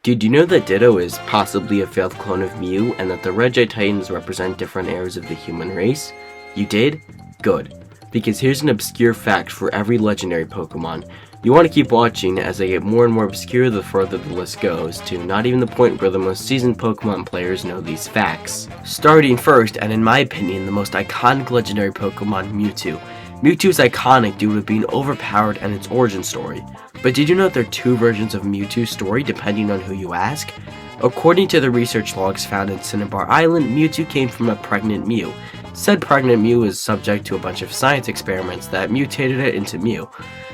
Did you know that Ditto is possibly a failed clone of Mew and that the Regititans represent different eras of the human race? You did? Good. Because here's an obscure fact for every legendary Pokemon. You want to keep watching as they get more and more obscure the further the list goes, to not even the point where the most seasoned Pokemon players know these facts. Starting first, and in my opinion, the most iconic legendary Pokemon, Mewtwo. Mewtwo is iconic due to being overpowered and its origin story. But did you know there are two versions of Mewtwo's story depending on who you ask? According to the research logs found in Cinnabar Island, Mewtwo came from a pregnant Mew. Said pregnant Mew is subject to a bunch of science experiments that mutated it into Mew.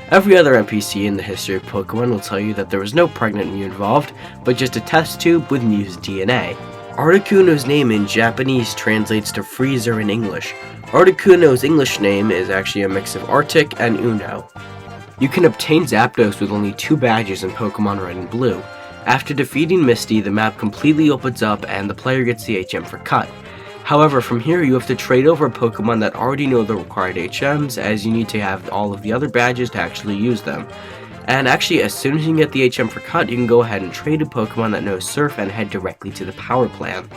Every other NPC in the history of Pokemon will tell you that there was no pregnant Mew involved, but just a test tube with Mew's DNA. Articuno's name in Japanese translates to freezer in English. Articuno's English name is actually a mix of Arctic and Uno. You can obtain Zapdos with only 2 badges in Pokemon Red and Blue. After defeating Misty, the map completely opens up and the player gets the HM for Cut. However, from here you have to trade over a Pokemon that already know the required HMs, as you need to have all of the other badges to actually use them. And actually, as soon as you can get the HM for Cut, you can go ahead and trade a Pokemon that knows Surf and head directly to the power plant.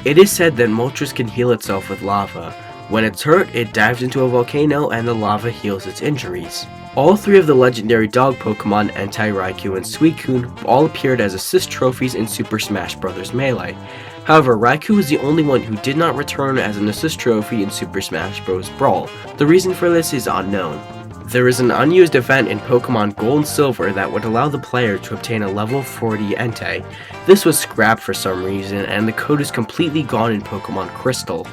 It is said that Moltres can heal itself with lava. When it's hurt, it dives into a volcano and the lava heals its injuries. All 3 of the legendary dog Pokemon, Entei, Raikou, and Suicune, all appeared as assist trophies in Super Smash Bros. Melee. However, Raikou is the only one who did not return as an assist trophy in Super Smash Bros. Brawl. The reason for this is unknown. There is an unused event in Pokemon Gold and Silver that would allow the player to obtain a level 40 Entei. This was scrapped for some reason, and the code is completely gone in Pokemon Crystal.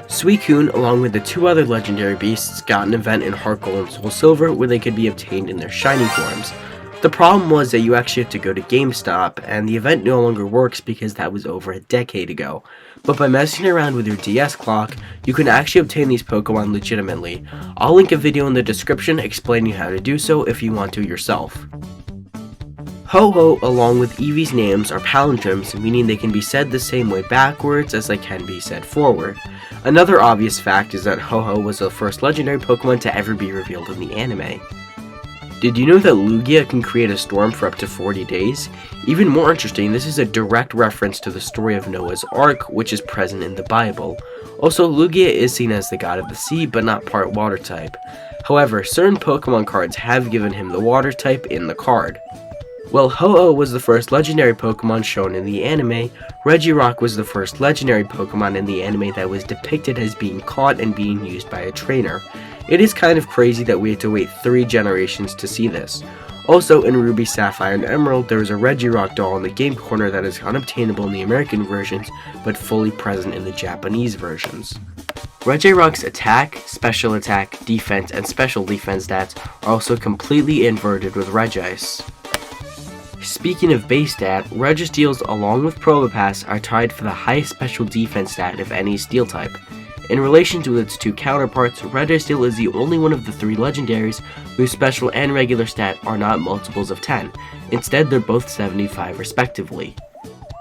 Suicune, along with the 2 other legendary beasts, got an event in Heart Gold and Soul Silver where they could be obtained in their shiny forms. The problem was that you actually have to go to GameStop, and the event no longer works because that was over a decade ago. But by messing around with your DS clock, you can actually obtain these Pokemon legitimately. I'll link a video in the description explaining how to do so if you want to yourself. Ho-Ho, along with Eevee's names, are palindromes, meaning they can be said the same way backwards as they can be said forward. Another obvious fact is that Ho-Ho was the first legendary Pokemon to ever be revealed in the anime. Did you know that Lugia can create a storm for up to 40 days? Even more interesting, this is a direct reference to the story of Noah's Ark, which is present in the Bible. Also, Lugia is seen as the god of the sea, but not part water type. However, certain Pokemon cards have given him the water type in the card. While Ho-Oh was the first legendary Pokemon shown in the anime, Regirock was the first legendary Pokemon in the anime that was depicted as being caught and being used by a trainer. It is kind of crazy that we had to wait 3 generations to see this. Also, in Ruby, Sapphire, and Emerald, there is a Regirock doll in the game corner that is unobtainable in the American versions, but fully present in the Japanese versions. Regirock's attack, defense, and special defense stats are also completely inverted with Regis. Speaking of base stat, Registeels along with Probopass are tied for the highest special defense stat of any steel type. In relation to its 2 counterparts, Registeel is the only one of the 3 legendaries whose special and regular stat are not multiples of 10. Instead, they're both 75 respectively.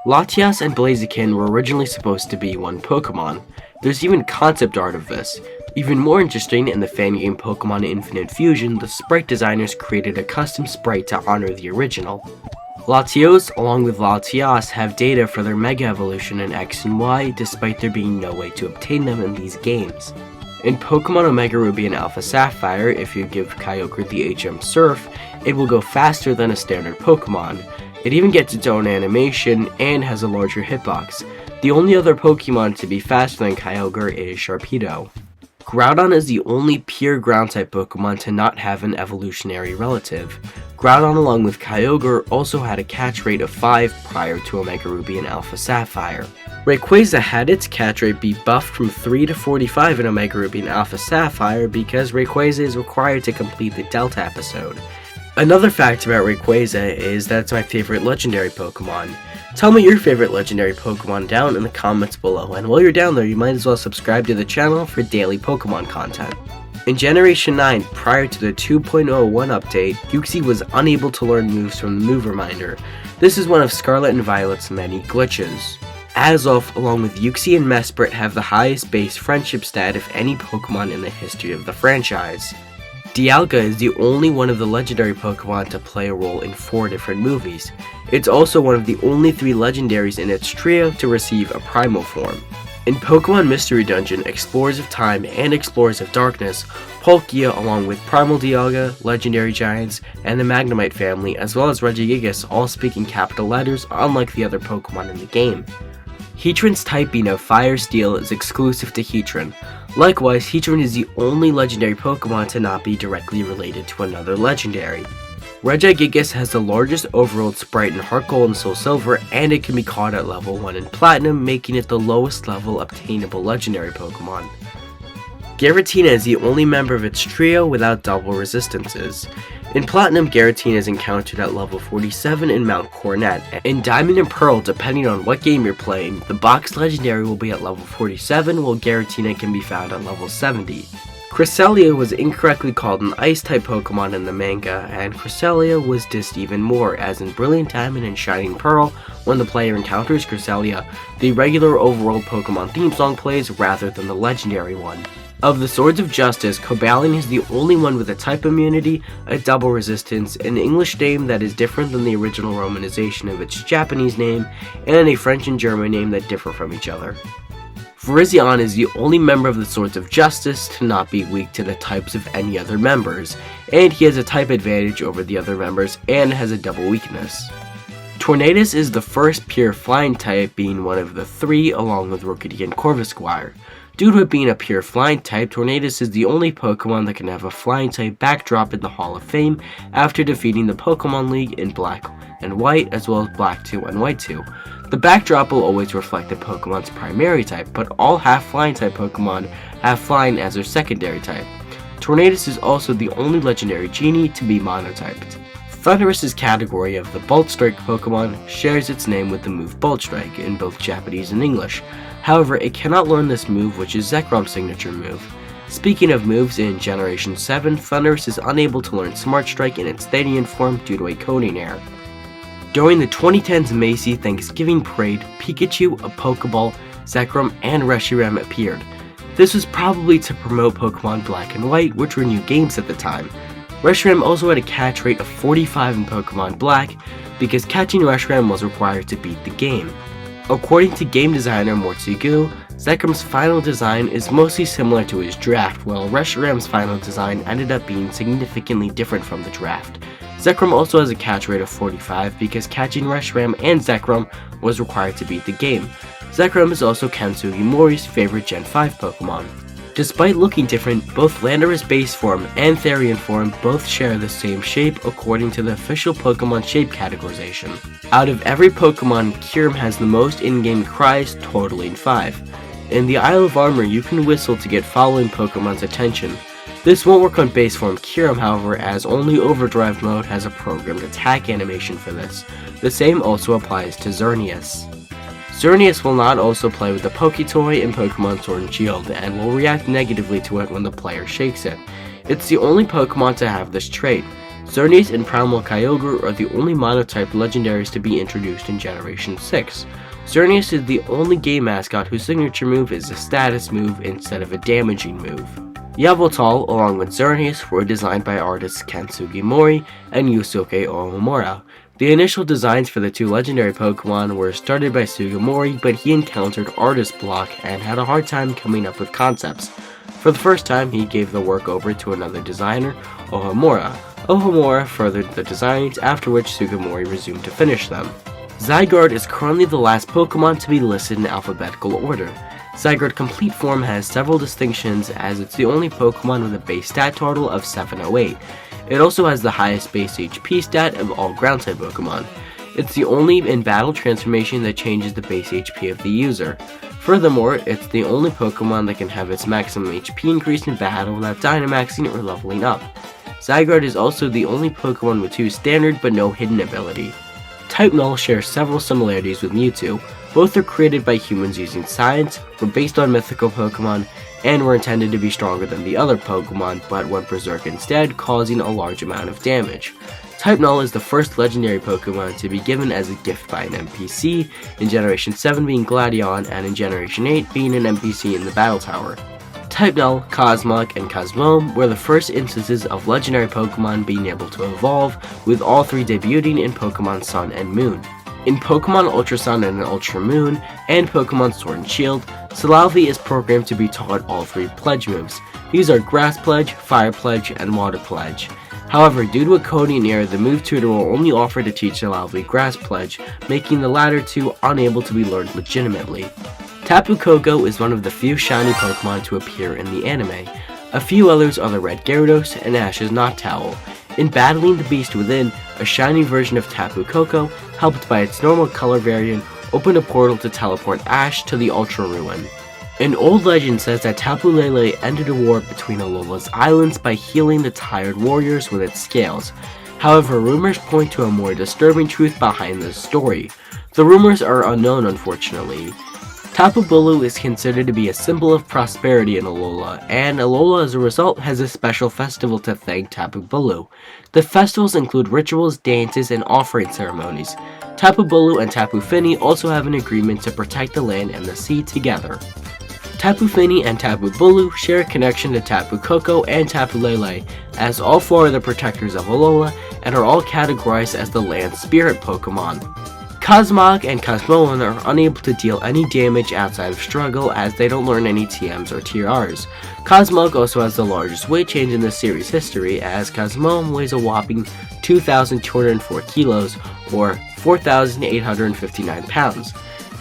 Latias and Blaziken were originally supposed to be one Pokemon. There's even concept art of this. Even more interesting, in the fan game Pokemon Infinite Fusion, the sprite designers created a custom sprite to honor the original. Latios, along with Latias, have data for their Mega Evolution in X and Y, despite there being no way to obtain them in these games. In Pokemon Omega Ruby and Alpha Sapphire, if you give Kyogre the HM Surf, it will go faster than a standard Pokemon. It even gets its own animation and has a larger hitbox. The only other Pokemon to be faster than Kyogre is Sharpedo. Groudon is the only pure ground-type Pokemon to not have an evolutionary relative. Groudon, along with Kyogre, also had a catch rate of 5 prior to Omega Ruby and Alpha Sapphire. Rayquaza had its catch rate be buffed from 3 to 45 in Omega Ruby and Alpha Sapphire because Rayquaza is required to complete the Delta episode. Another fact about Rayquaza is that it's my favorite legendary Pokemon. Tell me your favorite legendary Pokemon down in the comments below, and while you're down there, you might as well subscribe to the channel for daily Pokemon content. In Generation 9, prior to the 2.01 update, Uxie was unable to learn moves from the Move Reminder. This is one of Scarlet and Violet's many glitches. Azelf, along with Uxie and Mesprit, have the highest base friendship stat of any Pokemon in the history of the franchise. Dialga is the only one of the legendary Pokemon to play a role in 4 different movies. It's also one of the only 3 legendaries in its trio to receive a primal form. In Pokemon Mystery Dungeon, Explorers of Time and Explorers of Darkness, Palkia along with Primal Dialga, Legendary Giants, and the Magnemite family, as well as Regigigas all speak in capital letters unlike the other Pokemon in the game. Heatran's typing of Fire Steel is exclusive to Heatran. Likewise, Heatran is the only legendary Pokemon to not be directly related to another legendary. Regigigas has the largest overworld sprite in Heart Gold and Soul Silver, and it can be caught at level 1 in Platinum, making it the lowest level obtainable legendary Pokemon. Giratina is the only member of its trio without double resistances. In Platinum, Giratina is encountered at level 47 in Mount Coronet. In Diamond and Pearl, depending on what game you're playing, the box legendary will be at level 47, while Giratina can be found at level 70. Cresselia was incorrectly called an Ice-type Pokemon in the manga, and Cresselia was dissed even more, as in Brilliant Diamond and Shining Pearl, when the player encounters Cresselia, the regular overworld Pokemon theme song plays rather than the legendary one. Of the Swords of Justice, Cobalion is the only one with a type immunity, a double resistance, an English name that is different than the original romanization of its Japanese name, and a French and German name that differ from each other. Virizion is the only member of the Swords of Justice to not be weak to the types of any other members, and he has a type advantage over the other members and has a double weakness. Tornadus is the first pure flying type, being one of the 3 along with Rookidee and Corvisquire. Due to it being a pure flying type, Tornadus is the only Pokemon that can have a flying type backdrop in the Hall of Fame after defeating the Pokemon League in Black and White as well as Black 2 and White 2. The backdrop will always reflect the Pokemon's primary type, but all half-flying type Pokemon have flying as their secondary type. Tornadus is also the only legendary genie to be monotyped. Thundurus' category of the Bolt Strike Pokemon shares its name with the move Bolt Strike in both Japanese and English. However, it cannot learn this move, which is Zekrom's signature move. Speaking of moves, in Generation 7, Thundurus is unable to learn Smart Strike in its Therian form due to a coding error. During the 2010's Macy Thanksgiving Parade, Pikachu, a Pokeball, Zekrom, and Reshiram appeared. This was probably to promote Pokemon Black and White, which were new games at the time. Reshiram also had a catch rate of 45 in Pokemon Black, because catching Reshiram was required to beat the game. According to game designer Mortsugu, Zekrom's final design is mostly similar to his draft, while Reshiram's final design ended up being significantly different from the draft. Zekrom also has a catch rate of 45 because catching Reshiram and Zekrom was required to beat the game. Zekrom is also Ken Sugimori's favorite Gen 5 Pokemon. Despite looking different, both Landorus base form and Therian form both share the same shape according to the official Pokemon shape categorization. Out of every Pokemon, Kyurem has the most in-game cries, totaling 5. In the Isle of Armor, you can whistle to get following Pokemon's attention. This won't work on base form Kyurem, however, as only Overdrive mode has a programmed attack animation for this. The same also applies to Xerneas. Xerneas will not also play with the Poketoy in Pokemon Sword and Shield, and will react negatively to it when the player shakes it. It's the only Pokemon to have this trait. Xerneas and Primal Kyogre are the only monotype legendaries to be introduced in Generation 6. Xerneas is the only game mascot whose signature move is a status move instead of a damaging move. Yveltal, along with Xerneas, were designed by artists Ken Sugimori and Yusuke Ohomura. The initial designs for the 2 legendary Pokemon were started by Sugimori, but he encountered artist block and had a hard time coming up with concepts. For the first time, he gave the work over to another designer, Ohomura. Ohomura furthered the designs, after which Sugimori resumed to finish them. Zygarde is currently the last Pokemon to be listed in alphabetical order. Zygarde Complete Form has several distinctions, as it's the only Pokemon with a base stat total of 708. It also has the highest base HP stat of all ground-type Pokemon. It's the only in-battle transformation that changes the base HP of the user. Furthermore, it's the only Pokemon that can have its maximum HP increased in battle without Dynamaxing or leveling up. Zygarde is also the only Pokemon with 2 standard but no hidden ability. Type Null shares several similarities with Mewtwo. Both are created by humans using science, were based on mythical Pokemon, and were intended to be stronger than the other Pokemon, but went berserk instead, causing a large amount of damage. Type Null is the first legendary Pokemon to be given as a gift by an NPC, in Generation 7 being Gladion, and in Generation 8 being an NPC in the Battle Tower. Type Null, Cosmoem, and Cosmoem were the first instances of legendary Pokemon being able to evolve, with all three debuting in Pokemon Sun and Moon. In Pokemon Ultra Sun and Ultra Moon, and Pokemon Sword and Shield, Salalvi is programmed to be taught all three Pledge moves. These are Grass Pledge, Fire Pledge, and Water Pledge. However, due to a coding error, the move tutor will only offer to teach Salalvi Grass Pledge, making the latter two unable to be learned legitimately. Tapu Koko is one of the few shiny Pokemon to appear in the anime. A few others are the Red Gyarados and Ash's Noctowl. In battling the beast within, a shiny version of Tapu Koko, helped by its normal color variant, opened a portal to teleport Ash to the Ultra Ruin. An old legend says that Tapu Lele ended a war between Alola's islands by healing the tired warriors with its scales. However, rumors point to a more disturbing truth behind this story. The rumors are unknown, unfortunately. Tapu Bulu is considered to be a symbol of prosperity in Alola, and Alola as a result has a special festival to thank Tapu Bulu. The festivals include rituals, dances, and offering ceremonies. Tapu Bulu and Tapu Fini also have an agreement to protect the land and the sea together. Tapu Fini and Tapu Bulu share a connection to Tapu Koko and Tapu Lele, as all four are the protectors of Alola and are all categorized as the land spirit Pokemon. Cosmoem and Cosmoem are unable to deal any damage outside of struggle, as they don't learn any TMs or TRs. Cosmoem also has the largest weight change in the series history, as Cosmoem weighs a whopping 2,204 kilos, or 4,859 pounds.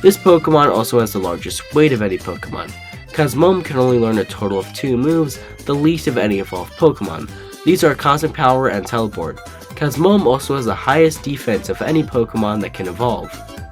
This Pokemon also has the largest weight of any Pokemon. Cosmoem can only learn a total of 2 moves, the least of any evolved Pokemon. These are Cosmic Power and Teleport. Cosmoem also has the highest defense of any Pokemon that can evolve.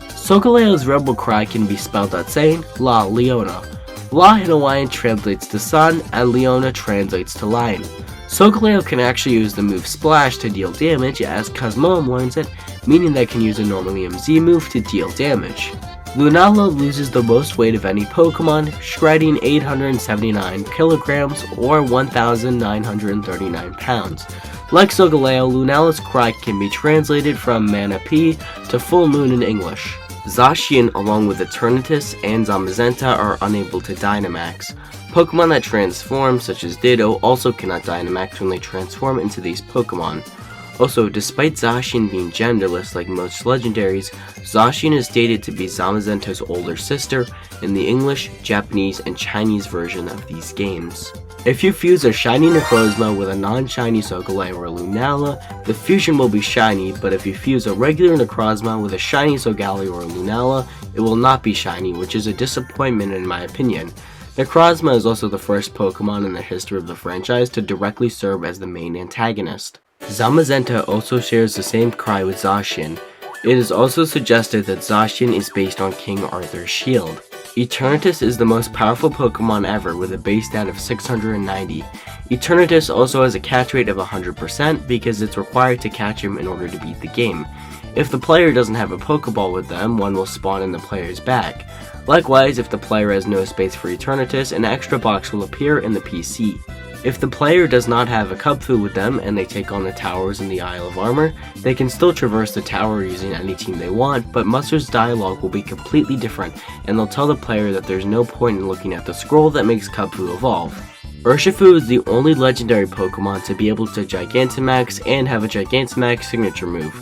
Socoleo's Rebel Cry can be spelled out saying La Leona. La in Hawaiian translates to sun, and Leona translates to lion. Solgaleo can actually use the move Splash to deal damage, as Cosmoem learns it, meaning that it can use a normal EMZ move to deal damage. Lunala loses the most weight of any Pokemon, shredding 879 kilograms or 1,939 pounds. Like Solgaleo, Lunala's cry can be translated from Mana P to Full Moon in English. Zacian, along with Eternatus and Zamazenta, are unable to Dynamax. Pokemon that transform, such as Ditto, also cannot Dynamax when they transform into these Pokemon. Also, despite Zacian being genderless like most legendaries, Zacian is stated to be Zamazenta's older sister in the English, Japanese, and Chinese version of these games. If you fuse a shiny Necrozma with a non-shiny Solgaleo or Lunala, the fusion will be shiny, but if you fuse a regular Necrozma with a shiny Solgaleo or Lunala, it will not be shiny, which is a disappointment in my opinion. Necrozma is also the first Pokemon in the history of the franchise to directly serve as the main antagonist. Zamazenta also shares the same cry with Zacian. It is also suggested that Zacian is based on King Arthur's shield. Eternatus is the most powerful Pokemon ever with a base stat of 690. Eternatus also has a catch rate of 100% because it's required to catch him in order to beat the game. If the player doesn't have a Pokeball with them, one will spawn in the player's bag. Likewise, if the player has no space for Eternatus, an extra box will appear in the PC. If the player does not have a Kubfu with them and they take on the towers in the Isle of Armor, they can still traverse the tower using any team they want, but Mustard's dialogue will be completely different, and they'll tell the player that there's no point in looking at the scroll that makes Kubfu evolve. Urshifu is the only legendary Pokemon to be able to Gigantamax and have a Gigantamax signature move.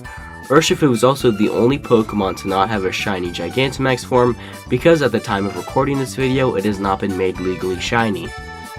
Urshifu is also the only Pokemon to not have a shiny Gigantamax form, because at the time of recording this video, it has not been made legally shiny.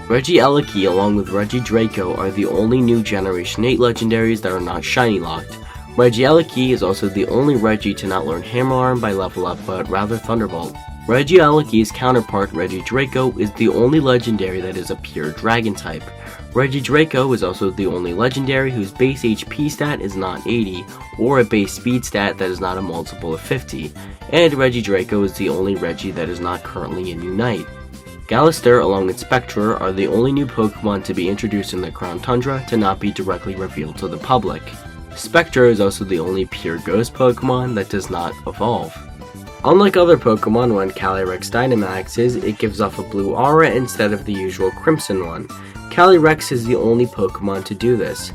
Regieleki along with Regidraco are the only new Generation 8 legendaries that are not shiny locked. Regieleki is also the only Regi to not learn Hammer Arm by level up, but rather Thunderbolt. Regieleki's counterpart Regidraco is the only legendary that is a pure Dragon type. Regidraco is also the only legendary whose base HP stat is not 80, or a base speed stat that is not a multiple of 50, and Regidraco is the only Regi that is not currently in Unite. Galarian along with Spectra are the only new Pokemon to be introduced in the Crown Tundra to not be directly revealed to the public. Spectra is also the only pure Ghost Pokemon that does not evolve. Unlike other Pokemon, when Calyrex Dynamaxes, it gives off a blue aura instead of the usual crimson one. Calyrex is the only Pokemon to do this.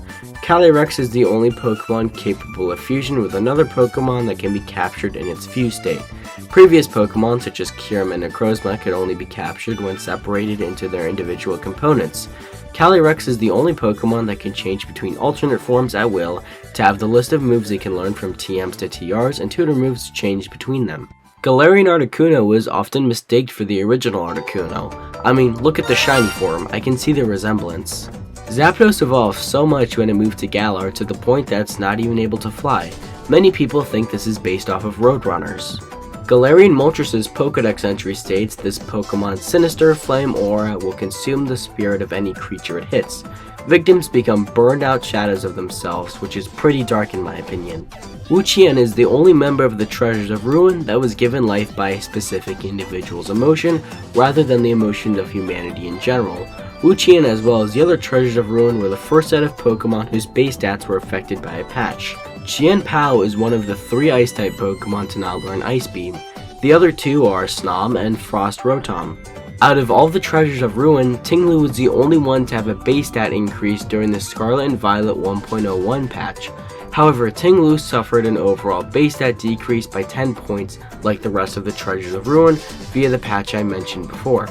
Calyrex is the only Pokemon capable of fusion with another Pokemon that can be captured in its fused state. Previous Pokemon such as Kyurem and Necrozma could only be captured when separated into their individual components. Calyrex is the only Pokemon that can change between alternate forms at will to have the list of moves they can learn from TMs to TRs and tutor moves to change between them. Galarian Articuno was often mistaken for the original Articuno. I mean, look at the shiny form, I can see the resemblance. Zapdos evolved so much when it moved to Galar to the point that it's not even able to fly. Many people think this is based off of Roadrunners. Galarian Moltres' Pokedex entry states this Pokemon's sinister flame aura will consume the spirit of any creature it hits. Victims become burned out shadows of themselves, which is pretty dark in my opinion. Wu-Chien is the only member of the Treasures of Ruin that was given life by a specific individual's emotion rather than the emotions of humanity in general. Wu-Chien as well as the other Treasures of Ruin were the first set of Pokemon whose base stats were affected by a patch. Chien-Pao is one of the 3 Ice-type Pokemon to not learn Ice Beam. The other 2 are Snom and Frost Rotom. Out of all the Treasures of Ruin, Tinglu was the only one to have a base stat increase during the Scarlet and Violet 1.01 patch. However, Tinglu suffered an overall base stat decrease by 10 points like the rest of the Treasures of Ruin via the patch I mentioned before.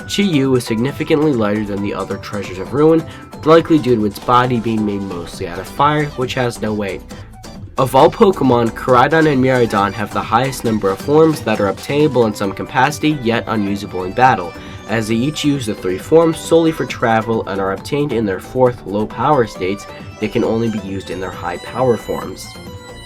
Chi-Yu is significantly lighter than the other Treasures of Ruin, likely due to its body being made mostly out of fire, which has no weight. Of all Pokemon, Koraidon and Miraidon have the highest number of forms that are obtainable in some capacity yet unusable in battle, as they each use the 3 forms solely for travel and are obtained in their 4th low power states that can only be used in their high power forms.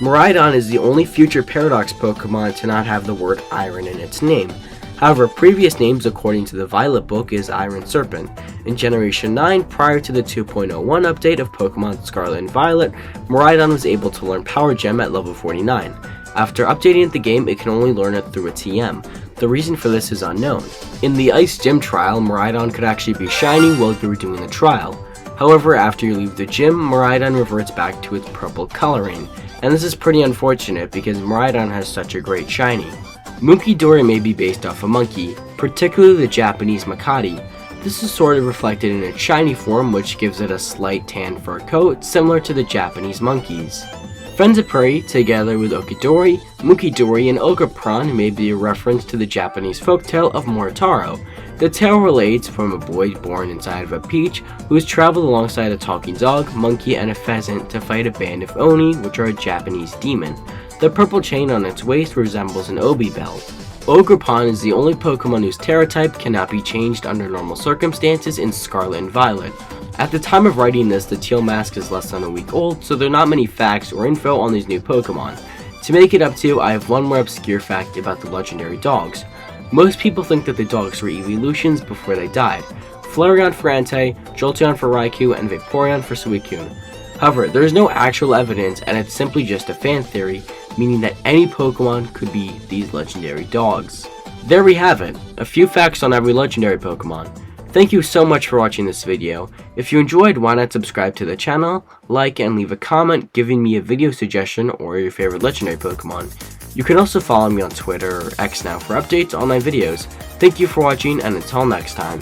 Miraidon is the only future Paradox Pokemon to not have the word Iron in its name. However, previous names according to the Violet book is Iron Serpent. In Generation 9, prior to the 2.01 update of Pokemon Scarlet and Violet, Miraidon was able to learn Power Gem at level 49. After updating the game, it can only learn it through a TM. The reason for this is unknown. In the Ice Gym trial, Miraidon could actually be shiny while you were doing the trial. However, after you leave the gym, Miraidon reverts back to its purple coloring, and this is pretty unfortunate because Miraidon has such a great shiny. Munkidori may be based off a monkey, particularly the Japanese Makati. This is sort of reflected in its shiny form, which gives it a slight tan fur coat, similar to the Japanese monkeys. Frenzipuri, together with Okidori, Munkidori, and Ogerpon may be a reference to the Japanese folktale of Moritaro. The tale relates from a boy born inside of a peach who has traveled alongside a talking dog, monkey, and a pheasant to fight a band of Oni, which are a Japanese demon. The purple chain on its waist resembles an obi belt. Ogerpon is the only Pokemon whose Terra type cannot be changed under normal circumstances in Scarlet and Violet. At the time of writing this, the Teal mask is less than a week old, so there are not many facts or info on these new Pokemon. To make it up to, I have one more obscure fact about the legendary dogs. Most people think that the dogs were evolutions before they died. Flareon for Entei, Jolteon for Raikou, and Vaporeon for Suicune. However, there is no actual evidence and it's simply just a fan theory, meaning that any Pokemon could be these legendary dogs. There we have it, a few facts on every legendary Pokemon. Thank you so much for watching this video. If you enjoyed, why not subscribe to the channel, like, and leave a comment giving me a video suggestion or your favorite legendary Pokemon. You can also follow me on Twitter or X now for updates on my videos. Thank you for watching and until next time.